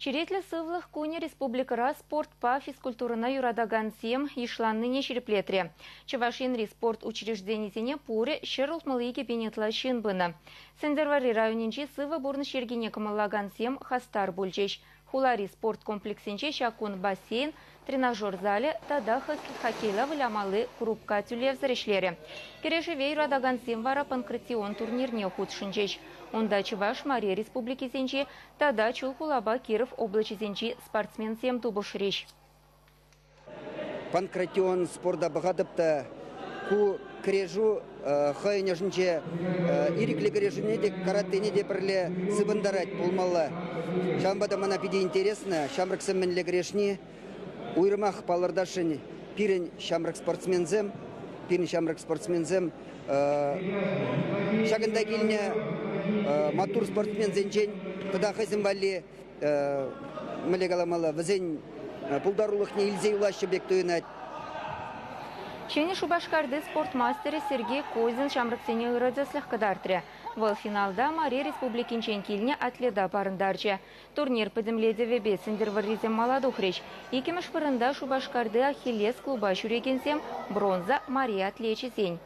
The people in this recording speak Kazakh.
Черетлі сывлых куне республикара спортпа физкультурына юрадаган сем ишланныне череплетре. Чавашинри спорт учреждениесіне пуре шерлтмалы екепенетла шынбыны. Сендервари районинчи сывы бурны шергене кымыллаган сем хастар бульчеш. Хулари спорт комплексенче шакун бассейн, тренажер зале, тада хоккейла вылямалы крупка тюлевзірешлері. Керешеве юрадаган сем вара панкратион турнирне худшынчеш. Онда Чуваш Мария Республики сенчи, тада Чулхулаба Киров облачи сенчи спортсмен сем тубышреш. Панкратион спорда бағадыпты ку крежу хайнежнче ирикле крежуне де каратене де бірле сыбындарать болмалы. Шамбада мана пиде интересно, шамрак сымменле грешни, уйрмах палардашын пирен шамрак спортсмензем, шагында келіне матур спортсмен зенчен, туда хайзым вали мілегаламалы візен пулдарулық не илзей улашы бектойынат. Чені Шубашкарды спортмастері Сергей Козин шамраксене ырыдзаслых кадартре. В финалда Мария Республикинчен киліне атледа парындарчы. Турнир подемледе вебе сендерваризем маладух речь. Икемеш пырында Шубашкарды Ахиллес клуба шурегенсем бронза Мария атлечі сень.